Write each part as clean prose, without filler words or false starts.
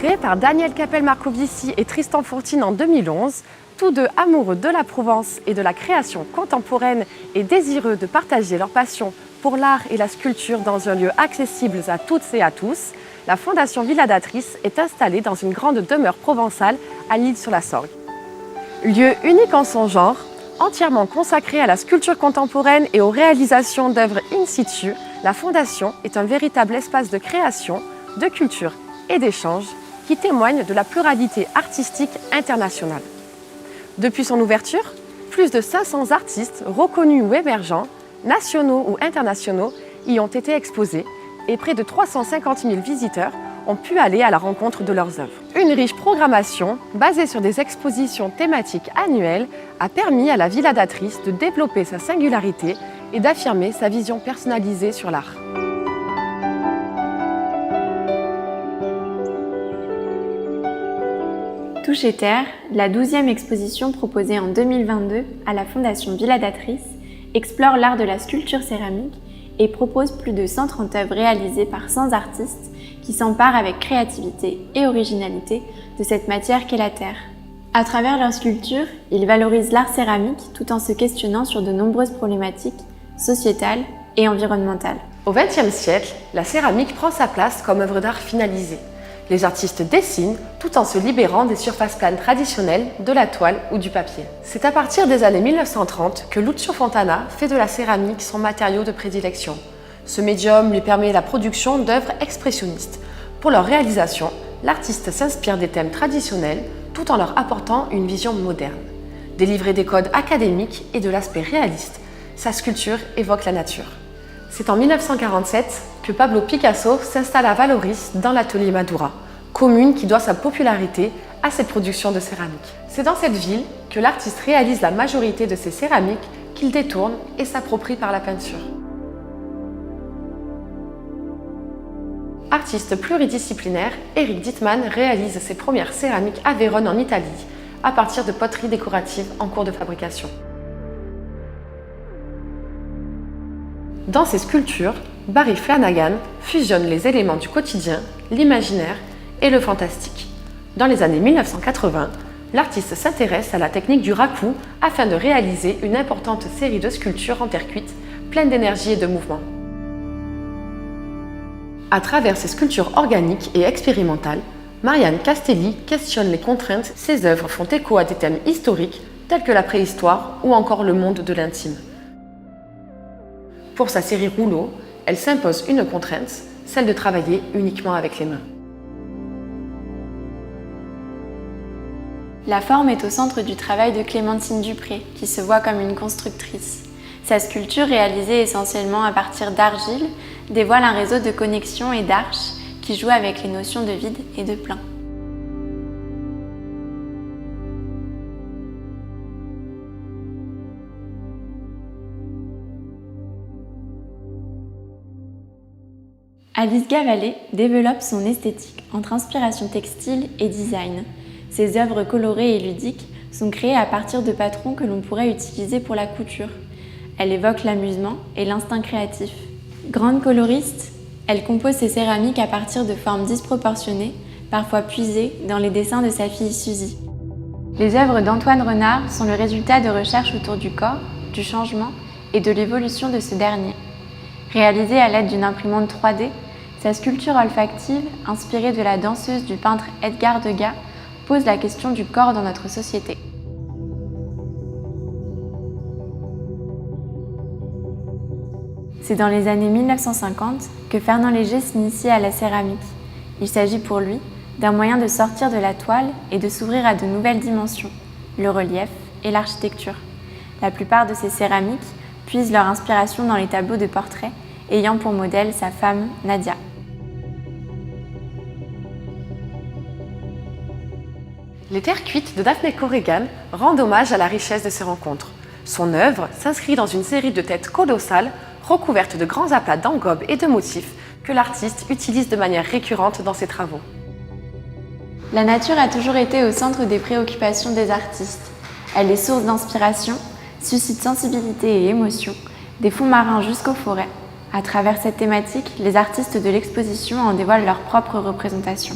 Créé par Daniel Capel-Marcovici et Tristan Fourtine en 2011, tous deux amoureux de la Provence et de la création contemporaine et désireux de partager leur passion pour l'art et la sculpture dans un lieu accessible à toutes et à tous, la Fondation Villa d'Atrice est installée dans une grande demeure provençale à l'Isle-sur-la-Sorgue. Lieu unique en son genre, entièrement consacré à la sculpture contemporaine et aux réalisations d'œuvres in situ, la Fondation est un véritable espace de création, de culture et d'échange qui témoigne de la pluralité artistique internationale. Depuis son ouverture, plus de 500 artistes reconnus ou émergents, nationaux ou internationaux, y ont été exposés et près de 350 000 visiteurs ont pu aller à la rencontre de leurs œuvres. Une riche programmation, basée sur des expositions thématiques annuelles, a permis à la Villa d'Atrice de développer sa singularité et d'affirmer sa vision personnalisée sur l'art. Touche et Terre, la 12e exposition proposée en 2022 à la Fondation Villa d'Atrice, explore l'art de la sculpture céramique et propose plus de 130 œuvres réalisées par 100 artistes qui s'emparent avec créativité et originalité de cette matière qu'est la terre. À travers leurs sculptures, ils valorisent l'art céramique tout en se questionnant sur de nombreuses problématiques sociétales et environnementales. Au XXe siècle, la céramique prend sa place comme œuvre d'art finalisée. Les artistes dessinent tout en se libérant des surfaces planes traditionnelles, de la toile ou du papier. C'est à partir des années 1930 que Lucio Fontana fait de la céramique son matériau de prédilection. Ce médium lui permet la production d'œuvres expressionnistes. Pour leur réalisation, l'artiste s'inspire des thèmes traditionnels tout en leur apportant une vision moderne. Délivré des codes académiques et de l'aspect réaliste, sa sculpture évoque la nature. C'est en 1947 que Pablo Picasso s'installe à Vallauris dans l'atelier Madura, commune qui doit sa popularité à ses productions de céramique. C'est dans cette ville que l'artiste réalise la majorité de ses céramiques qu'il détourne et s'approprie par la peinture. Artiste pluridisciplinaire, Eric Dittmann réalise ses premières céramiques à Vérone en Italie, à partir de poteries décoratives en cours de fabrication. Dans ses sculptures, Barry Flanagan fusionne les éléments du quotidien, l'imaginaire et le fantastique. Dans les années 1980, l'artiste s'intéresse à la technique du raku afin de réaliser une importante série de sculptures en terre cuite, pleines d'énergie et de mouvement. À travers ses sculptures organiques et expérimentales, Marianne Castelli questionne les contraintes. Ses œuvres font écho à des thèmes historiques tels que la préhistoire ou encore le monde de l'intime. Pour sa série Rouleau, elle s'impose une contrainte, celle de travailler uniquement avec les mains. La forme est au centre du travail de Clémentine Dupré, qui se voit comme une constructrice. Sa sculpture, réalisée essentiellement à partir d'argile, dévoile un réseau de connexions et d'arches qui joue avec les notions de vide et de plein. Alice Gavalet développe son esthétique entre inspiration textile et design. Ses œuvres colorées et ludiques sont créées à partir de patrons que l'on pourrait utiliser pour la couture. Elle évoque l'amusement et l'instinct créatif. Grande coloriste, elle compose ses céramiques à partir de formes disproportionnées, parfois puisées dans les dessins de sa fille Suzy. Les œuvres d'Antoine Renard sont le résultat de recherches autour du corps, du changement et de l'évolution de ce dernier. Réalisée à l'aide d'une imprimante 3D, sa sculpture olfactive, inspirée de la danseuse du peintre Edgar Degas, pose la question du corps dans notre société. C'est dans les années 1950 que Fernand Léger s'initie à la céramique. Il s'agit pour lui d'un moyen de sortir de la toile et de s'ouvrir à de nouvelles dimensions, le relief et l'architecture. La plupart de ces céramiques puisent leur inspiration dans les tableaux de portraits, ayant pour modèle sa femme Nadia. Les terres cuites de Daphné Corrigan rendent hommage à la richesse de ces rencontres. Son œuvre s'inscrit dans une série de têtes colossales recouvertes de grands aplats d'engobes et de motifs que l'artiste utilise de manière récurrente dans ses travaux. La nature a toujours été au centre des préoccupations des artistes. Elle est source d'inspiration, suscite sensibilité et émotion, des fonds marins jusqu'aux forêts. À travers cette thématique, les artistes de l'exposition en dévoilent leur propre représentation.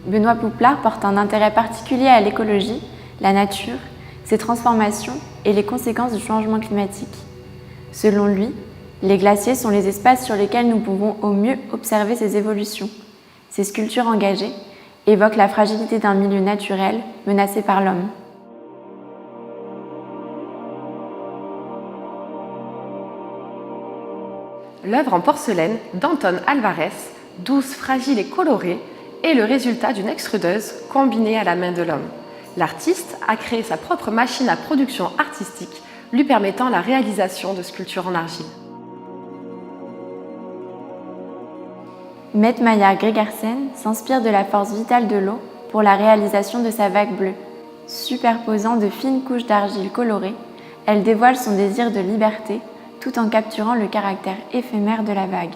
Benoît Pouplard porte un intérêt particulier à l'écologie, la nature, ses transformations et les conséquences du changement climatique. Selon lui, les glaciers sont les espaces sur lesquels nous pouvons au mieux observer ces évolutions. Ces sculptures engagées évoquent la fragilité d'un milieu naturel menacé par l'homme. L'œuvre en porcelaine d'Anton Alvarez, douce, fragile et colorée, est le résultat d'une extrudeuse combinée à la main de l'homme. L'artiste a créé sa propre machine à production artistique, lui permettant la réalisation de sculptures en argile. Mette Maya Gregersen s'inspire de la force vitale de l'eau pour la réalisation de sa vague bleue. Superposant de fines couches d'argile colorée, elle dévoile son désir de liberté tout en capturant le caractère éphémère de la vague.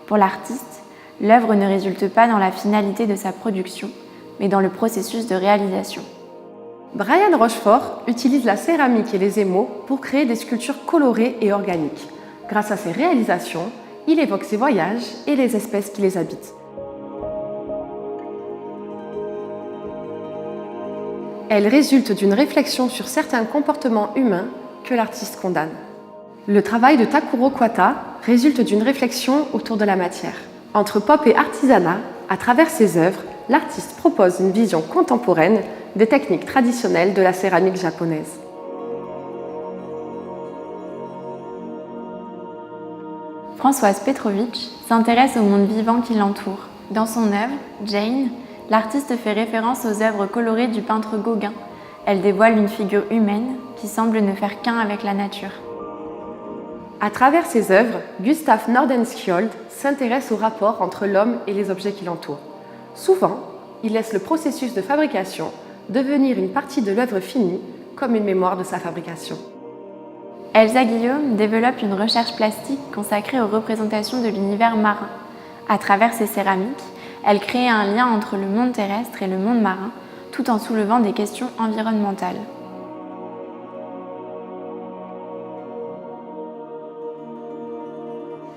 Pour l'artiste, l'œuvre ne résulte pas dans la finalité de sa production, mais dans le processus de réalisation. Brian Rochefort utilise la céramique et les émaux pour créer des sculptures colorées et organiques. Grâce à ses réalisations, il évoque ses voyages et les espèces qui les habitent. Elles résultent d'une réflexion sur certains comportements humains que l'artiste condamne. Le travail de Takuro Kwata résulte d'une réflexion autour de la matière. Entre pop et artisanat, à travers ses œuvres, l'artiste propose une vision contemporaine des techniques traditionnelles de la céramique japonaise. Françoise Petrovitch s'intéresse au monde vivant qui l'entoure. Dans son œuvre, Jane, l'artiste fait référence aux œuvres colorées du peintre Gauguin. Elle dévoile une figure humaine qui semble ne faire qu'un avec la nature. À travers ses œuvres, Gustav Nordenskjöld s'intéresse au rapport entre l'homme et les objets qui l'entourent. Souvent, il laisse le processus de fabrication devenir une partie de l'œuvre finie, comme une mémoire de sa fabrication. Elsa Guillaume développe une recherche plastique consacrée aux représentations de l'univers marin. À travers ses céramiques, elle crée un lien entre le monde terrestre et le monde marin, tout en soulevant des questions environnementales.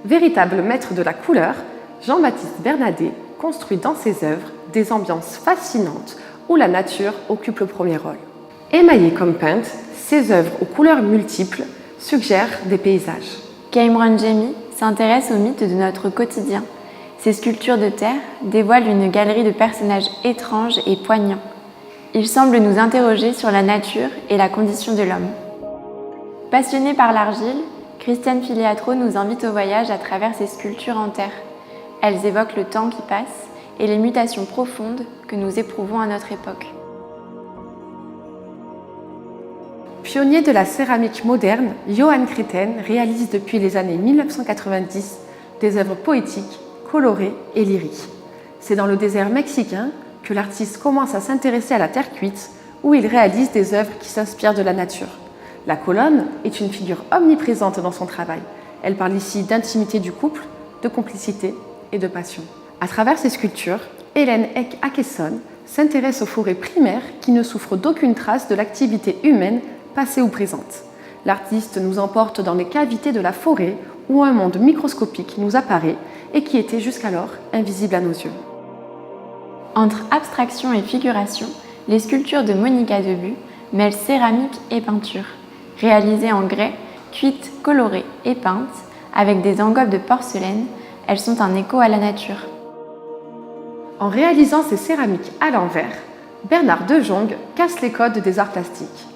Véritable maître de la couleur, Jean-Baptiste Bernadet construit dans ses œuvres des ambiances fascinantes où la nature occupe le premier rôle. Émaillées comme peintes, ses œuvres aux couleurs multiples suggèrent des paysages. Cameron Jamie s'intéresse au mythe de notre quotidien. Ses sculptures de terre dévoilent une galerie de personnages étranges et poignants. Ils semblent nous interroger sur la nature et la condition de l'homme. Passionnée par l'argile, Christiane Filiatro nous invite au voyage à travers ses sculptures en terre. Elles évoquent le temps qui passe et les mutations profondes que nous éprouvons à notre époque. Pionnier de la céramique moderne, Johann Créten réalise depuis les années 1990 des œuvres poétiques, colorées et lyriques. C'est dans le désert mexicain que l'artiste commence à s'intéresser à la terre cuite, où il réalise des œuvres qui s'inspirent de la nature. La colonne est une figure omniprésente dans son travail. Elle parle ici d'intimité du couple, de complicité et de passion. À travers ses sculptures, Hélène Eck-Akesson s'intéresse aux forêts primaires qui ne souffrent d'aucune trace de l'activité humaine passée ou présente. L'artiste nous emporte dans les cavités de la forêt où un monde microscopique nous apparaît et qui était jusqu'alors invisible à nos yeux. Entre abstraction et figuration, les sculptures de Monica Debu mêlent céramique et peinture. Réalisées en grès, cuites, colorées et peintes, avec des engobes de porcelaine, elles sont un écho à la nature. En réalisant ces céramiques à l'envers, Bernard De Jong casse les codes des arts plastiques.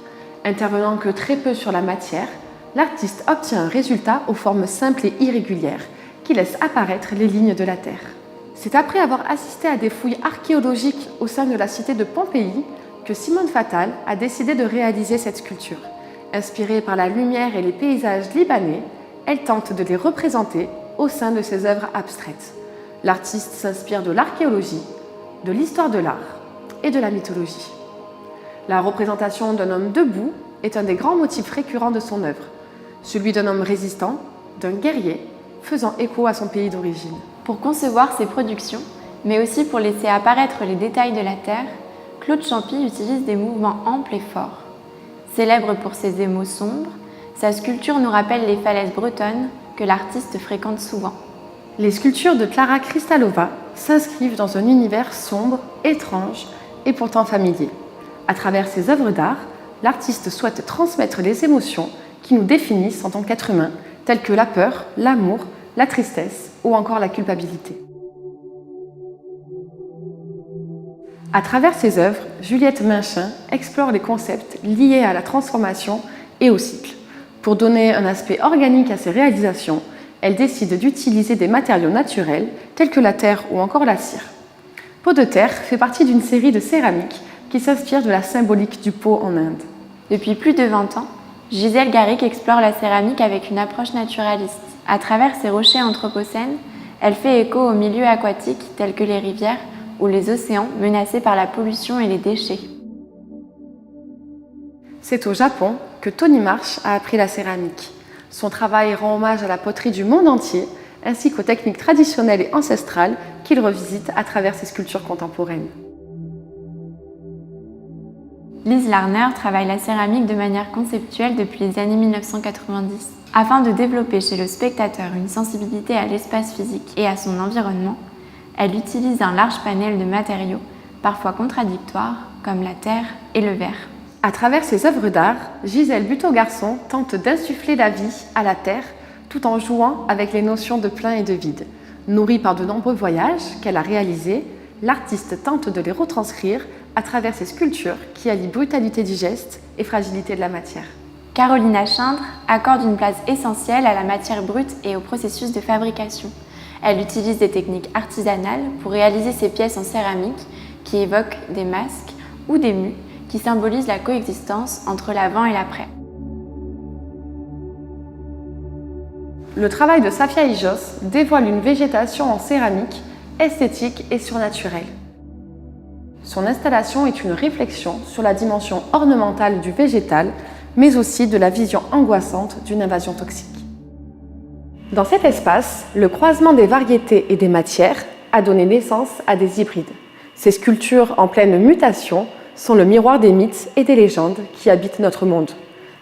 Intervenant que très peu sur la matière, l'artiste obtient un résultat aux formes simples et irrégulières qui laissent apparaître les lignes de la Terre. C'est après avoir assisté à des fouilles archéologiques au sein de la cité de Pompéi que Simone Fattal a décidé de réaliser cette sculpture. Inspirée par la lumière et les paysages libanais, elle tente de les représenter au sein de ses œuvres abstraites. L'artiste s'inspire de l'archéologie, de l'histoire de l'art et de la mythologie. La représentation d'un homme debout est un des grands motifs récurrents de son œuvre, celui d'un homme résistant, d'un guerrier, faisant écho à son pays d'origine. Pour concevoir ses productions, mais aussi pour laisser apparaître les détails de la Terre, Claude Champy utilise des mouvements amples et forts. Célèbre pour ses émaux sombres, sa sculpture nous rappelle les falaises bretonnes que l'artiste fréquente souvent. Les sculptures de Klara Krystalova s'inscrivent dans un univers sombre, étrange et pourtant familier. À travers ses œuvres d'art, l'artiste souhaite transmettre les émotions qui nous définissent en tant qu'êtres humains, telles que la peur, l'amour, la tristesse ou encore la culpabilité. À travers ses œuvres, Juliette Minchin explore les concepts liés à la transformation et au cycle. Pour donner un aspect organique à ses réalisations, elle décide d'utiliser des matériaux naturels tels que la terre ou encore la cire. Pot de terre fait partie d'une série de céramiques qui s'inspire de la symbolique du pot en Inde. Depuis plus de 20 ans, Gisèle Garrick explore la céramique avec une approche naturaliste. À travers ses rochers anthropocènes, elle fait écho aux milieux aquatiques tels que les rivières ou les océans menacés par la pollution et les déchets. C'est au Japon que Tony Marsh a appris la céramique. Son travail rend hommage à la poterie du monde entier, ainsi qu'aux techniques traditionnelles et ancestrales qu'il revisite à travers ses sculptures contemporaines. Lise Larner travaille la céramique de manière conceptuelle depuis les années 1990. Afin de développer chez le spectateur une sensibilité à l'espace physique et à son environnement, elle utilise un large panel de matériaux, parfois contradictoires, comme la terre et le verre. À travers ses œuvres d'art, Gisèle Buteau-Garçon tente d'insuffler la vie à la terre tout en jouant avec les notions de plein et de vide. Nourrie par de nombreux voyages qu'elle a réalisés, l'artiste tente de les retranscrire à travers ses sculptures qui allient brutalité du geste et fragilité de la matière. Carolina Schindre accorde une place essentielle à la matière brute et au processus de fabrication. Elle utilise des techniques artisanales pour réaliser ses pièces en céramique qui évoquent des masques ou des mues qui symbolisent la coexistence entre l'avant et l'après. Le travail de Safia Ijos dévoile une végétation en céramique esthétique et surnaturelle. Son installation est une réflexion sur la dimension ornementale du végétal, mais aussi de la vision angoissante d'une invasion toxique. Dans cet espace, le croisement des variétés et des matières a donné naissance à des hybrides. Ces sculptures en pleine mutation sont le miroir des mythes et des légendes qui habitent notre monde,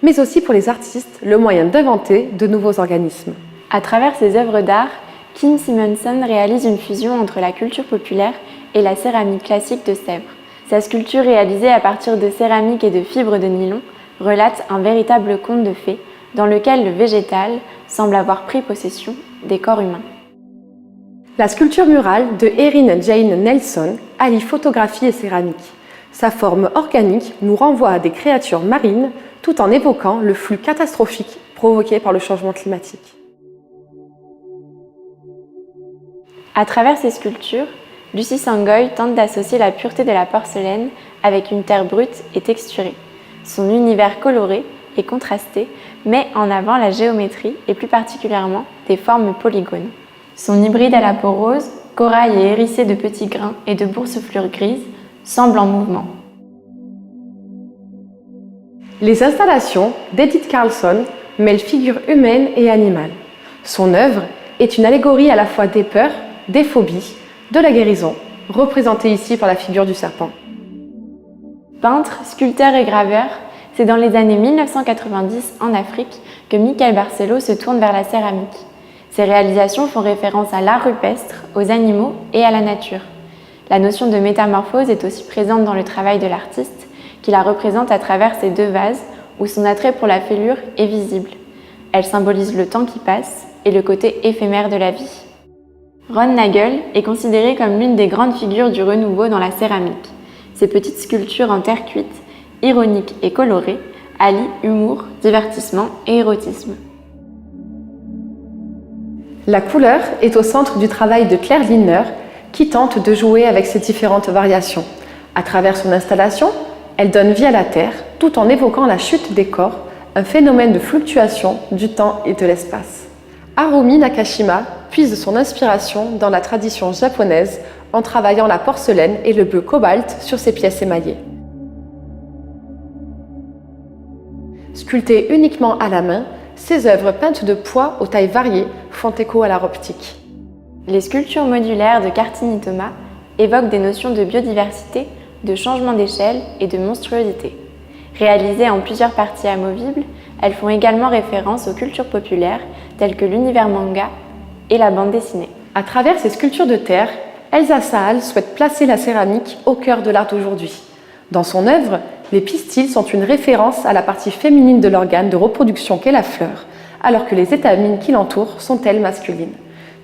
mais aussi pour les artistes le moyen d'inventer de nouveaux organismes. À travers ses œuvres d'art, Kim Simonson réalise une fusion entre la culture populaire et la céramique classique de Sèvres. Sa sculpture réalisée à partir de céramique et de fibres de nylon relate un véritable conte de fées dans lequel le végétal semble avoir pris possession des corps humains. La sculpture murale de Erin Jane Nelson allie photographie et céramique. Sa forme organique nous renvoie à des créatures marines tout en évoquant le flux catastrophique provoqué par le changement climatique. À travers ses sculptures, Lucie Sangoy tente d'associer la pureté de la porcelaine avec une terre brute et texturée. Son univers coloré et contrasté met en avant la géométrie et plus particulièrement des formes polygones. Son hybride à la peau rose, corail et hérissé de petits grains et de boursouflures grises, semble en mouvement. Les installations d'Edith Carlson mêlent figures humaines et animales. Son œuvre est une allégorie à la fois des peurs, des phobies, de la guérison, représentée ici par la figure du serpent. Peintre, sculpteur et graveur, c'est dans les années 1990 en Afrique que Michael Barcelo se tourne vers la céramique. Ses réalisations font référence à l'art rupestre, aux animaux et à la nature. La notion de métamorphose est aussi présente dans le travail de l'artiste, qui la représente à travers ses deux vases où son attrait pour la fêlure est visible. Elle symbolise le temps qui passe et le côté éphémère de la vie. Ron Nagel est considéré comme l'une des grandes figures du renouveau dans la céramique. Ses petites sculptures en terre cuite, ironiques et colorées, allient humour, divertissement et érotisme. La couleur est au centre du travail de Claire Lindner, qui tente de jouer avec ces différentes variations. À travers son installation, elle donne vie à la Terre, tout en évoquant la chute des corps, un phénomène de fluctuation du temps et de l'espace. Harumi Nakashima puise son inspiration dans la tradition japonaise en travaillant la porcelaine et le bleu cobalt sur ses pièces émaillées. Sculptées uniquement à la main, ces œuvres peintes de poids aux tailles variées font écho à l'art optique. Les sculptures modulaires de Cartini Thomas évoquent des notions de biodiversité, de changement d'échelle et de monstruosité. Réalisées en plusieurs parties amovibles, elles font également référence aux cultures populaires telles que l'univers manga et la bande dessinée. À travers ces sculptures de terre, Elsa Sahal souhaite placer la céramique au cœur de l'art d'aujourd'hui. Dans son œuvre, les pistils sont une référence à la partie féminine de l'organe de reproduction qu'est la fleur, alors que les étamines qui l'entourent sont elles masculines.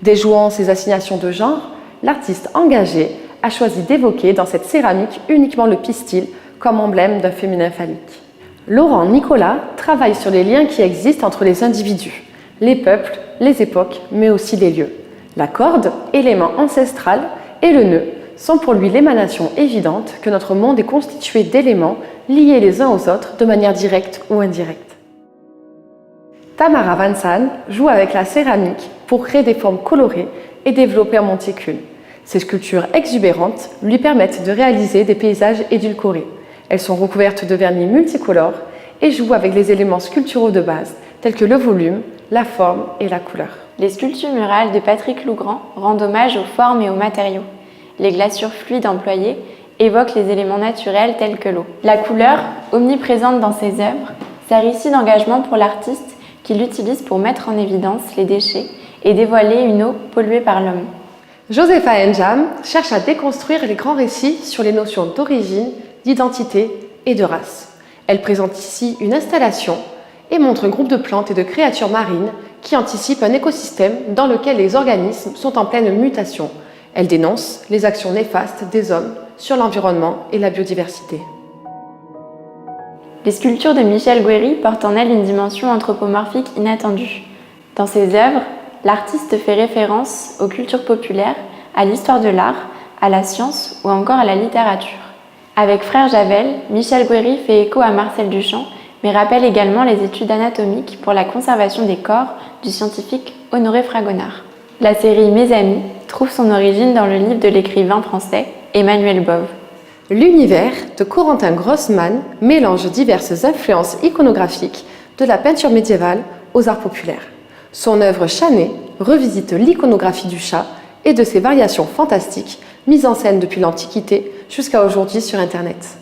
Déjouant ces assignations de genre, l'artiste engagé a choisi d'évoquer dans cette céramique uniquement le pistil comme emblème d'un féminin phallique. Laurent Nicolas travaille sur les liens qui existent entre les individus, les peuples, les époques, mais aussi les lieux. La corde, élément ancestral, et le nœud sont pour lui l'émanation évidente que notre monde est constitué d'éléments liés les uns aux autres de manière directe ou indirecte. Tamara Vansan joue avec la céramique pour créer des formes colorées et développer un monticule. Ces sculptures exubérantes lui permettent de réaliser des paysages édulcorés. Elles sont recouvertes de vernis multicolores et jouent avec les éléments sculpturaux de base, tels que le volume, la forme et la couleur. Les sculptures murales de Patrick Lougrand rendent hommage aux formes et aux matériaux. Les glaçures fluides employées évoquent les éléments naturels tels que l'eau. La couleur, omniprésente dans ses œuvres, sert ici d'engagement pour l'artiste qui l'utilise pour mettre en évidence les déchets et dévoiler une eau polluée par l'homme. Josepha Njam cherche à déconstruire les grands récits sur les notions d'origine, d'identité et de race. Elle présente ici une installation et montre un groupe de plantes et de créatures marines qui anticipent un écosystème dans lequel les organismes sont en pleine mutation. Elle dénonce les actions néfastes des hommes sur l'environnement et la biodiversité. Les sculptures de Michel Guéry portent en elles une dimension anthropomorphique inattendue. Dans ses œuvres, l'artiste fait référence aux cultures populaires, à l'histoire de l'art, à la science ou encore à la littérature. Avec Frère Javel, Michel Guéry fait écho à Marcel Duchamp, mais rappelle également les études anatomiques pour la conservation des corps du scientifique Honoré Fragonard. La série Mes Amis trouve son origine dans le livre de l'écrivain français Emmanuel Bove. L'univers de Corentin Grossman mélange diverses influences iconographiques de la peinture médiévale aux arts populaires. Son œuvre Chanet revisite l'iconographie du chat et de ses variations fantastiques mises en scène depuis l'Antiquité jusqu'à aujourd'hui sur Internet.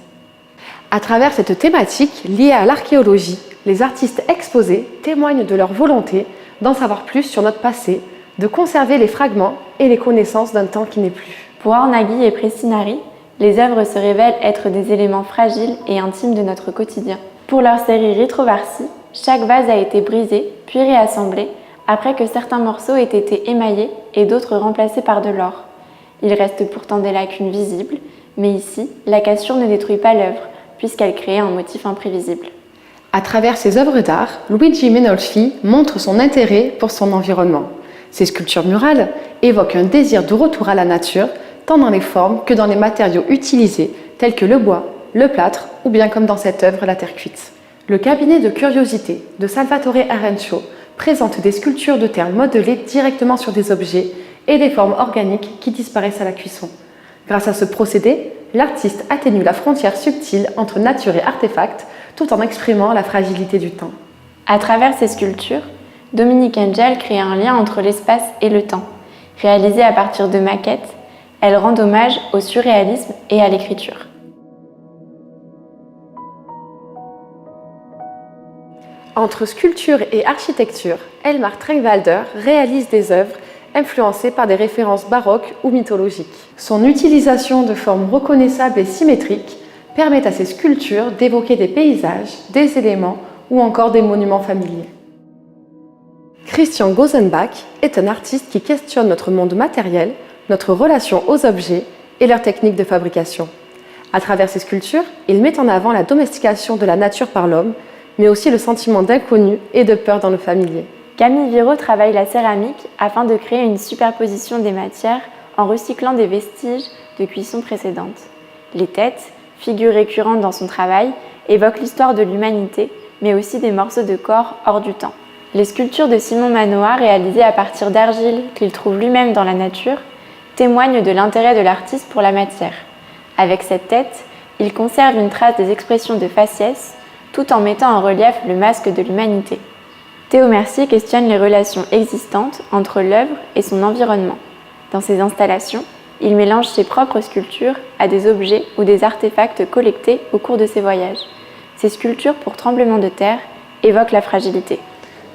À travers cette thématique liée à l'archéologie, les artistes exposés témoignent de leur volonté d'en savoir plus sur notre passé, de conserver les fragments et les connaissances d'un temps qui n'est plus. Pour Ornaghi et Pressinari, les œuvres se révèlent être des éléments fragiles et intimes de notre quotidien. Pour leur série Rétrovarsie, chaque vase a été brisé, puis réassemblé, après que certains morceaux aient été émaillés et d'autres remplacés par de l'or. Il reste pourtant des lacunes visibles, mais ici, la cassure ne détruit pas l'œuvre, puisqu'elle crée un motif imprévisible. À travers ses œuvres d'art, Luigi Menolfi montre son intérêt pour son environnement. Ses sculptures murales évoquent un désir de retour à la nature, tant dans les formes que dans les matériaux utilisés, tels que le bois, le plâtre ou bien comme dans cette œuvre, la terre cuite. Le cabinet de curiosité de Salvatore Arencio présente des sculptures de terre modelées directement sur des objets et des formes organiques qui disparaissent à la cuisson. Grâce à ce procédé, l'artiste atténue la frontière subtile entre nature et artefact, tout en exprimant la fragilité du temps. À travers ces sculptures, Dominique Engel crée un lien entre l'espace et le temps. Réalisée à partir de maquettes, elle rend hommage au surréalisme et à l'écriture. Entre sculpture et architecture, Elmar Trengwalder réalise des œuvres influencées par des références baroques ou mythologiques. Son utilisation de formes reconnaissables et symétriques permet à ses sculptures d'évoquer des paysages, des éléments ou encore des monuments familiers. Christian Gosenbach est un artiste qui questionne notre monde matériel, notre relation aux objets et leurs techniques de fabrication. À travers ses sculptures, il met en avant la domestication de la nature par l'homme, mais aussi le sentiment d'inconnu et de peur dans le familier. Camille Viro travaille la céramique afin de créer une superposition des matières en recyclant des vestiges de cuisson précédentes. Les têtes, figures récurrentes dans son travail, évoquent l'histoire de l'humanité, mais aussi des morceaux de corps hors du temps. Les sculptures de Simon Manoa, réalisées à partir d'argile qu'il trouve lui-même dans la nature, témoignent de l'intérêt de l'artiste pour la matière. Avec cette tête, il conserve une trace des expressions de faciès, tout en mettant en relief le masque de l'humanité. Théo Mercier questionne les relations existantes entre l'œuvre et son environnement. Dans ses installations, il mélange ses propres sculptures à des objets ou des artefacts collectés au cours de ses voyages. Ses sculptures pour tremblement de terre évoquent la fragilité.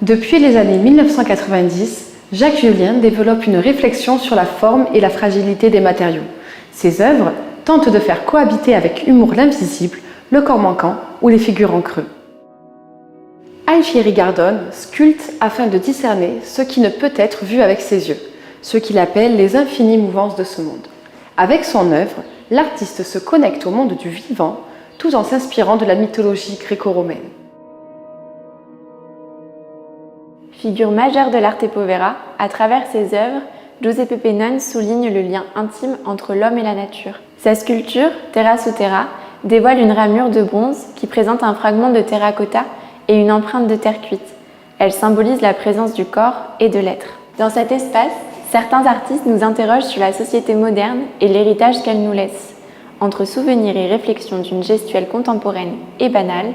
Depuis les années 1990, Jacques Julien développe une réflexion sur la forme et la fragilité des matériaux. Ses œuvres tentent de faire cohabiter avec humour l'invisible, le corps manquant ou les figures en creux. Alfieri Gardone sculpte afin de discerner ce qui ne peut être vu avec ses yeux, ce qu'il appelle les infinies mouvances de ce monde. Avec son œuvre, l'artiste se connecte au monde du vivant tout en s'inspirant de la mythologie gréco-romaine. Figure majeure de l'arte povera, à travers ses œuvres, Giuseppe Penone souligne le lien intime entre l'homme et la nature. Sa sculpture, Terra su Terra, dévoile une ramure de bronze qui présente un fragment de terracotta et une empreinte de terre cuite. Elle symbolise la présence du corps et de l'être. Dans cet espace, certains artistes nous interrogent sur la société moderne et l'héritage qu'elle nous laisse. Entre souvenirs et réflexions d'une gestuelle contemporaine et banale,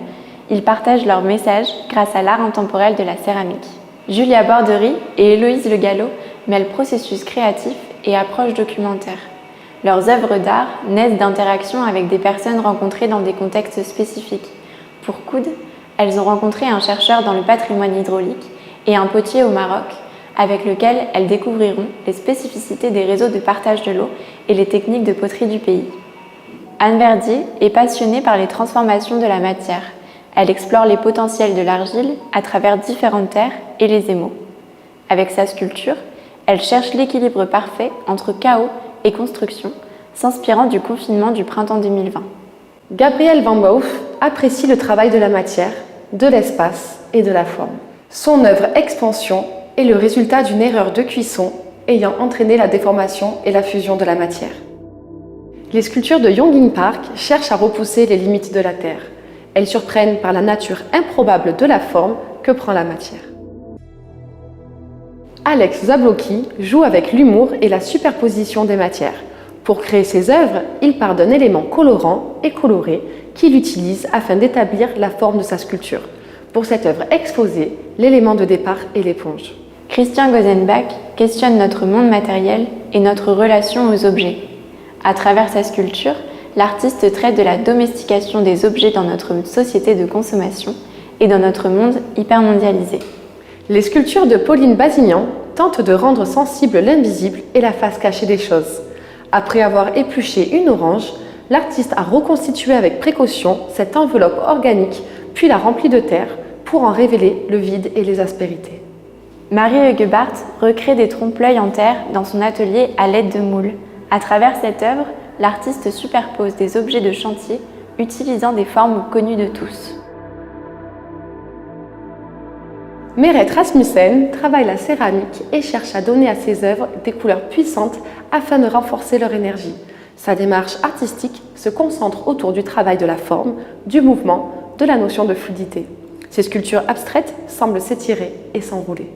ils partagent leur message grâce à l'art intemporel de la céramique. Julia Borderie et Héloïse Le Gallo mêlent processus créatif et approche documentaire. Leurs œuvres d'art naissent d'interactions avec des personnes rencontrées dans des contextes spécifiques. Pour Coude, elles ont rencontré un chercheur dans le patrimoine hydraulique et un potier au Maroc, avec lequel elles découvriront les spécificités des réseaux de partage de l'eau et les techniques de poterie du pays. Anne Verdier est passionnée par les transformations de la matière. Elle explore les potentiels de l'argile à travers différentes terres et les émaux. Avec sa sculpture, elle cherche l'équilibre parfait entre chaos et construction, s'inspirant du confinement du printemps 2020. Gabriel Van Boof apprécie le travail de la matière, de l'espace et de la forme. Son œuvre Expansion est le résultat d'une erreur de cuisson ayant entraîné la déformation et la fusion de la matière. Les sculptures de Yongin Park cherchent à repousser les limites de la Terre. Elles surprennent par la nature improbable de la forme que prend la matière. Alex Zablocki joue avec l'humour et la superposition des matières. Pour créer ses œuvres, il part d'un élément colorant et coloré qu'il utilise afin d'établir la forme de sa sculpture. Pour cette œuvre exposée, l'élément de départ est l'éponge. Christian Gozenbach questionne notre monde matériel et notre relation aux objets. À travers sa sculpture, l'artiste traite de la domestication des objets dans notre société de consommation et dans notre monde hypermondialisé. Les sculptures de Pauline Bazignan tentent de rendre sensible l'invisible et la face cachée des choses. Après avoir épluché une orange, l'artiste a reconstitué avec précaution cette enveloppe organique, puis l'a remplie de terre pour en révéler le vide et les aspérités. Marie Huguebart recrée des trompe-l'œil en terre dans son atelier à l'aide de moules. À travers cette œuvre, l'artiste superpose des objets de chantier utilisant des formes connues de tous. Meret Rasmussen travaille la céramique et cherche à donner à ses œuvres des couleurs puissantes afin de renforcer leur énergie. Sa démarche artistique se concentre autour du travail de la forme, du mouvement, de la notion de fluidité. Ses sculptures abstraites semblent s'étirer et s'enrouler.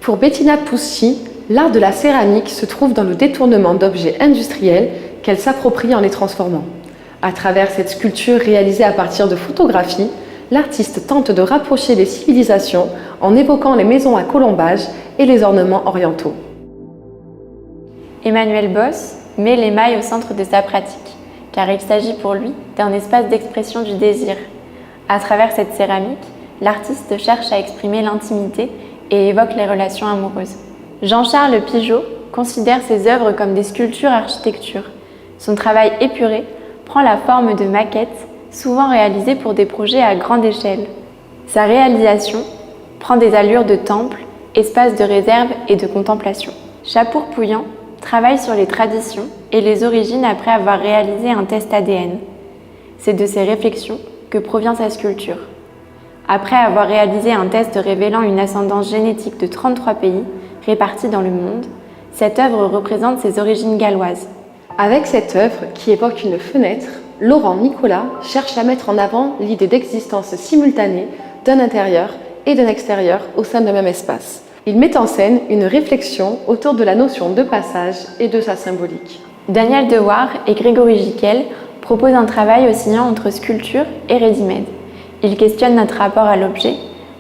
Pour Bettina Pucci, l'art de la céramique se trouve dans le détournement d'objets industriels qu'elle s'approprie en les transformant. À travers cette sculpture réalisée à partir de photographies, l'artiste tente de rapprocher les civilisations en évoquant les maisons à colombages et les ornements orientaux. Emmanuel Boss met l'émail au centre de sa pratique, car il s'agit pour lui d'un espace d'expression du désir. À travers cette céramique, l'artiste cherche à exprimer l'intimité et évoque les relations amoureuses. Jean-Charles Pigeot considère ses œuvres comme des sculptures architecture. Son travail épuré prend la forme de maquettes, souvent réalisées pour des projets à grande échelle. Sa réalisation prend des allures de temple, espace de réserve et de contemplation. Chapour-Pouillant travaille sur les traditions et les origines après avoir réalisé un test ADN. C'est de ces réflexions que provient sa sculpture. Après avoir réalisé un test révélant une ascendance génétique de 33 pays répartis dans le monde, cette œuvre représente ses origines galloises. Avec cette œuvre qui évoque une fenêtre, Laurent Nicolas cherche à mettre en avant l'idée d'existence simultanée d'un intérieur et d'un extérieur au sein d'un même espace. Il met en scène une réflexion autour de la notion de passage et de sa symbolique. Daniel Dewar et Grégory Jiquel proposent un travail oscillant entre sculpture et ready-made. Ils questionnent notre rapport à l'objet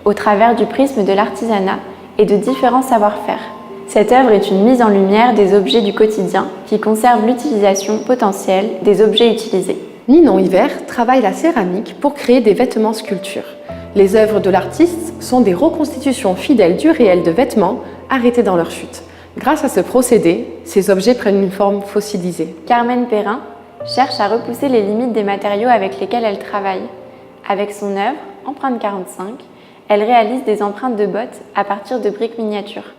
au travers du prisme de l'artisanat et de différents savoir-faire. Cette œuvre est une mise en lumière des objets du quotidien qui conservent l'utilisation potentielle des objets utilisés. Ninon Hiver travaille la céramique pour créer des vêtements sculptures. Les œuvres de l'artiste sont des reconstitutions fidèles du réel de vêtements arrêtés dans leur chute. Grâce à ce procédé, ces objets prennent une forme fossilisée. Carmen Perrin cherche à repousser les limites des matériaux avec lesquels elle travaille. Avec son œuvre, Empreinte 45, elle réalise des empreintes de bottes à partir de briques miniatures.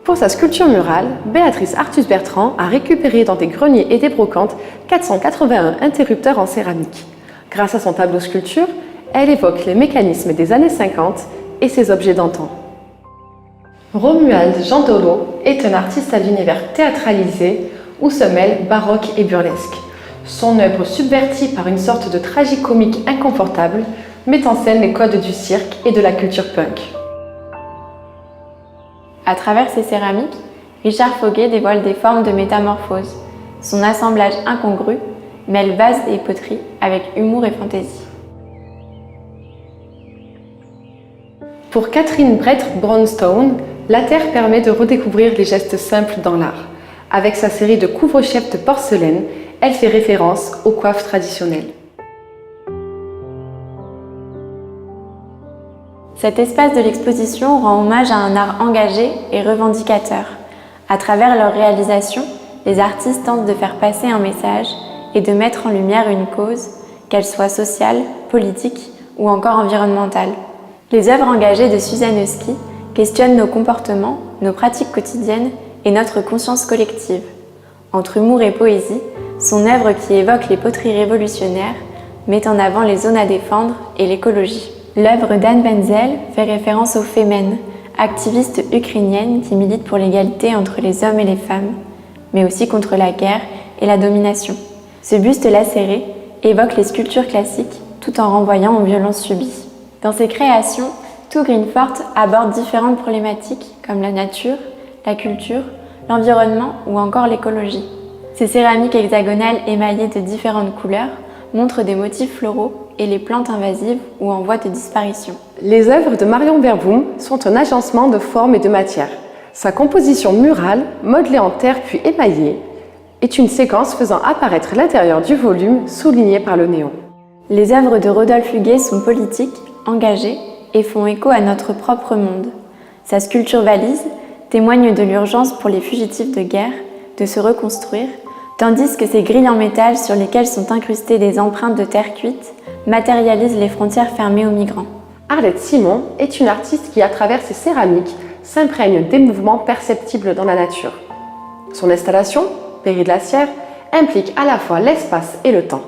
Pour sa sculpture murale, Béatrice Artus-Bertrand a récupéré dans des greniers et des brocantes 481 interrupteurs en céramique. Grâce à son tableau sculpture, elle évoque les mécanismes des années 50 et ses objets d'antan. Romuald Jeandolo est un artiste à l'univers théâtralisé où se mêlent baroque et burlesque. Son œuvre subvertie par une sorte de tragicomique inconfortable met en scène les codes du cirque et de la culture punk. À travers ses céramiques, Richard Foguet dévoile des formes de métamorphose. Son assemblage incongru mêle vases et poteries avec humour et fantaisie. Pour Catherine Brett-Brownstone, la terre permet de redécouvrir les gestes simples dans l'art. Avec sa série de couvre-chefs de porcelaine, elle fait référence aux coiffes traditionnelles. Cet espace de l'exposition rend hommage à un art engagé et revendicateur. À travers leurs réalisations, les artistes tentent de faire passer un message et de mettre en lumière une cause, qu'elle soit sociale, politique ou encore environnementale. Les œuvres engagées de Suzanne Husky questionnent nos comportements, nos pratiques quotidiennes et notre conscience collective. Entre humour et poésie, son œuvre qui évoque les poteries révolutionnaires met en avant les zones à défendre et l'écologie. L'œuvre d'Anne Benzel fait référence aux Femen, activiste ukrainienne qui milite pour l'égalité entre les hommes et les femmes, mais aussi contre la guerre et la domination. Ce buste lacéré évoque les sculptures classiques tout en renvoyant aux violences subies. Dans ses créations, Too Greenfort aborde différentes problématiques comme la nature, la culture, l'environnement ou encore l'écologie. Ces céramiques hexagonales émaillées de différentes couleurs montrent des motifs floraux et les plantes invasives ou en voie de disparition. Les œuvres de Marion Verboom sont un agencement de formes et de matières. Sa composition murale, modelée en terre puis émaillée, est une séquence faisant apparaître l'intérieur du volume souligné par le néon. Les œuvres de Rodolphe Huguet sont politiques, engagées et font écho à notre propre monde. Sa sculpture valise témoigne de l'urgence pour les fugitifs de guerre de se reconstruire, tandis que ces grilles en métal sur lesquelles sont incrustées des empreintes de terre cuite matérialisent les frontières fermées aux migrants. Arlette Simon est une artiste qui, à travers ses céramiques, s'imprègne des mouvements perceptibles dans la nature. Son installation, Péridlaciaire, implique à la fois l'espace et le temps.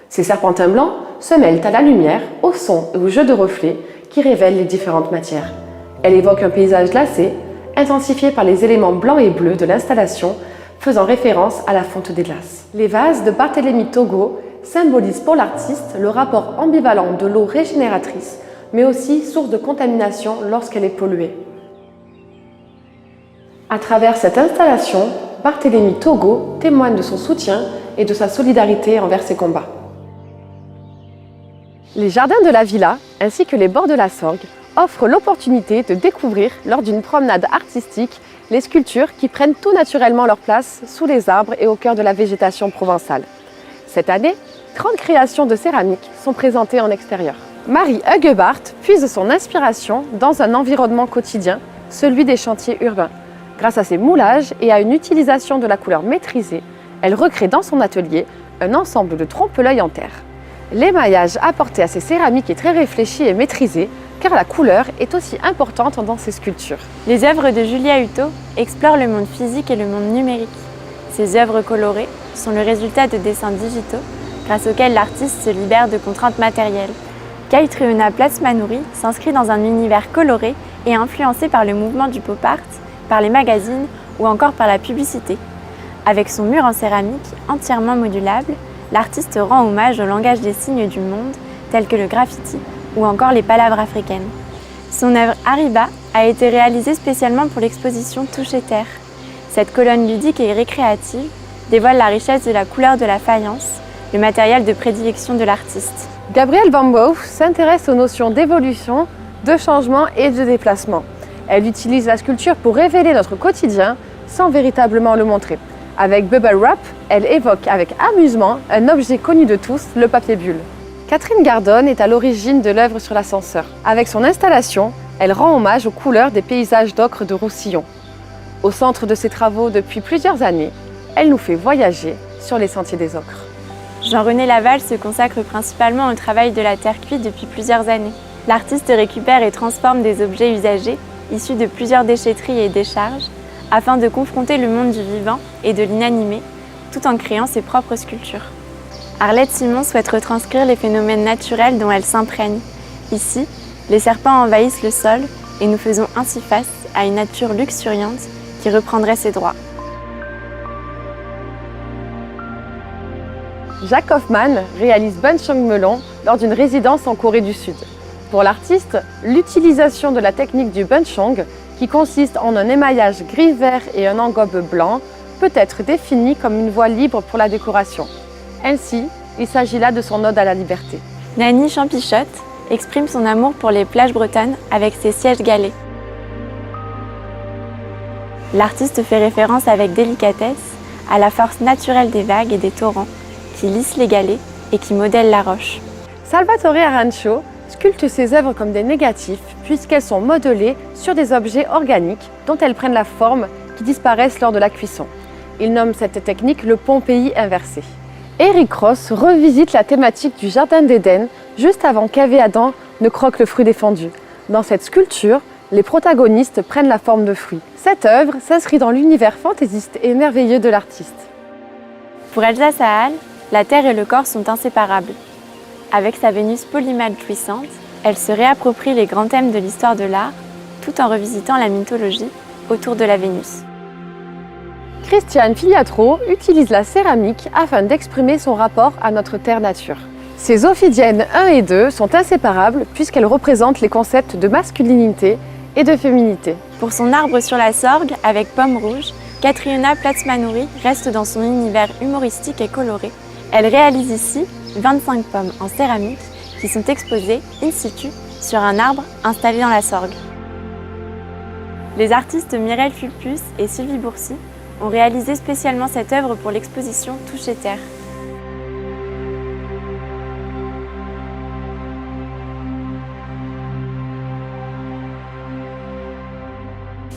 Ces serpentins blancs se mêlent à la lumière, au son et au jeu de reflets qui révèlent les différentes matières. Elle évoque un paysage glacé, intensifié par les éléments blancs et bleus de l'installation, faisant référence à la fonte des glaces. Les vases de Barthélemy Togo symbolisent pour l'artiste le rapport ambivalent de l'eau régénératrice, mais aussi source de contamination lorsqu'elle est polluée. À travers cette installation, Barthélemy Togo témoigne de son soutien et de sa solidarité envers ces combats. Les jardins de la villa, ainsi que les bords de la Sorgue, offrent l'opportunité de découvrir, lors d'une promenade artistique, les sculptures qui prennent tout naturellement leur place sous les arbres et au cœur de la végétation provençale. Cette année, 30 créations de céramique sont présentées en extérieur. Marie Huguebart puise son inspiration dans un environnement quotidien, celui des chantiers urbains. Grâce à ses moulages et à une utilisation de la couleur maîtrisée, elle recrée dans son atelier un ensemble de trompe-l'œil en terre. L'émaillage apporté à ces céramiques est très réfléchi et maîtrisé, car la couleur est aussi importante dans ces sculptures. Les œuvres de Julia Hutto explorent le monde physique et le monde numérique. Ces œuvres colorées sont le résultat de dessins digitaux, grâce auxquels l'artiste se libère de contraintes matérielles. Caitriona Plasmanouri s'inscrit dans un univers coloré et influencé par le mouvement du pop art, par les magazines ou encore par la publicité. Avec son mur en céramique entièrement modulable, l'artiste rend hommage au langage des signes du monde, tels que le graffiti ou encore les palabres africaines. Son œuvre Arriba a été réalisée spécialement pour l'exposition Touche et Terre. Cette colonne ludique et récréative dévoile la richesse de la couleur de la faïence, le matériel de prédilection de l'artiste. Gabrielle Van Boof s'intéresse aux notions d'évolution, de changement et de déplacement. Elle utilise la sculpture pour révéler notre quotidien sans véritablement le montrer. Avec Bubble Wrap, elle évoque avec amusement un objet connu de tous, le papier bulle. Catherine Gardone est à l'origine de l'œuvre sur l'ascenseur. Avec son installation, Elle rend hommage aux couleurs des paysages d'ocre de Roussillon. Au centre de ses travaux depuis plusieurs années, elle nous fait voyager sur les sentiers des ocres. Jean-René Laval se consacre principalement au travail de la terre cuite depuis plusieurs années. L'artiste récupère et transforme des objets usagés, issus de plusieurs déchetteries et décharges, afin de confronter le monde du vivant et de l'inanimé, tout en créant ses propres sculptures. Arlette Simon souhaite retranscrire les phénomènes naturels dont elle s'imprègne. Ici, les serpents envahissent le sol et nous faisons ainsi face à une nature luxuriante qui reprendrait ses droits. Jacques Hoffman réalise Buncheong Melon lors d'une résidence en Corée du Sud. Pour l'artiste, l'utilisation de la technique du buncheong, qui consiste en un émaillage gris-vert et un engobe blanc, peut être définie comme une voie libre pour la décoration. Ainsi, il s'agit là de son ode à la liberté. Nani Champichotte exprime son amour pour les plages bretonnes avec ses sièges galets. L'artiste fait référence avec délicatesse à la force naturelle des vagues et des torrents qui lissent les galets et qui modèlent la roche. Salvatore Arancio sculpte ses œuvres comme des négatifs puisqu'elles sont modelées sur des objets organiques dont elles prennent la forme qui disparaissent lors de la cuisson. Il nomme cette technique le Pompéi inversé. Eric Ross revisite la thématique du Jardin d'Éden juste avant qu'Ève et Adam ne croquent le fruit défendu. Dans cette sculpture, les protagonistes prennent la forme de fruits. Cette œuvre s'inscrit dans l'univers fantaisiste et merveilleux de l'artiste. Pour Elsa Sahal, la terre et le corps sont inséparables. Avec sa Vénus polymale puissante, elle se réapproprie les grands thèmes de l'histoire de l'art, tout en revisitant la mythologie autour de la Vénus. Christiane Filiatro utilise la céramique afin d'exprimer son rapport à notre terre-nature. Ses ophidiennes 1 et 2 sont inséparables puisqu'elles représentent les concepts de masculinité et de féminité. Pour son arbre sur la Sorgue, avec pomme rouge, Catriona Platsmanouri reste dans son univers humoristique et coloré. Elle réalise ici 25 pommes en céramique qui sont exposées in situ sur un arbre installé dans la Sorgue. Les artistes Mireille Fulpus et Sylvie Bourcy ont réalisé spécialement cette œuvre pour l'exposition Toucher Terre.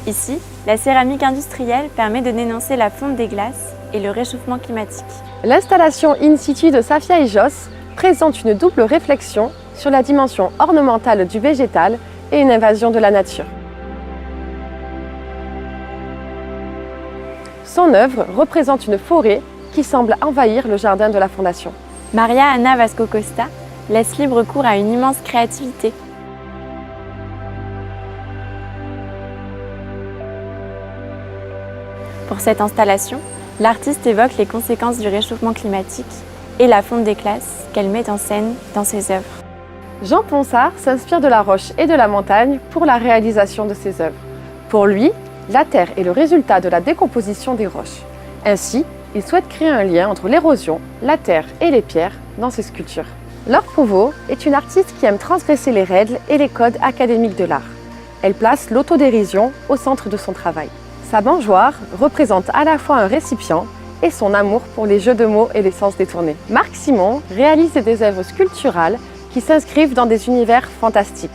Ici, la céramique industrielle permet de dénoncer la fonte des glaces et le réchauffement climatique. L'installation in situ de Safia Ijos présente une double réflexion sur la dimension ornementale du végétal et une invasion de la nature. Son œuvre représente une forêt qui semble envahir le jardin de la Fondation. Maria Anna Vasco Costa laisse libre cours à une immense créativité. Pour cette installation, l'artiste évoque les conséquences du réchauffement climatique et la fonte des glaces qu'elle met en scène dans ses œuvres. Jean Ponsard s'inspire de la roche et de la montagne pour la réalisation de ses œuvres. Pour lui, la terre est le résultat de la décomposition des roches. Ainsi, il souhaite créer un lien entre l'érosion, la terre et les pierres dans ses sculptures. Laure Prouveau est une artiste qui aime transgresser les règles et les codes académiques de l'art. Elle place l'autodérision au centre de son travail. Sa mangeoire représente à la fois un récipient et son amour pour les jeux de mots et les sens détournés. Marc Simon réalise des œuvres sculpturales qui s'inscrivent dans des univers fantastiques.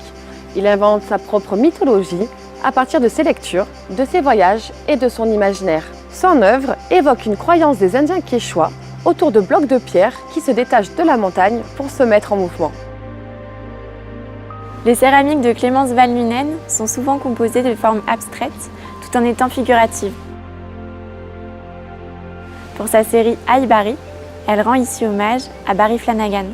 Il invente sa propre mythologie à partir de ses lectures, de ses voyages et de son imaginaire. Son œuvre évoque une croyance des Indiens Quechua autour de blocs de pierre qui se détachent de la montagne pour se mettre en mouvement. Les céramiques de Clémence Vallunen sont souvent composées de formes abstraites tout en étant figuratives. Pour sa série Aïe Barry, elle rend ici hommage à Barry Flanagan.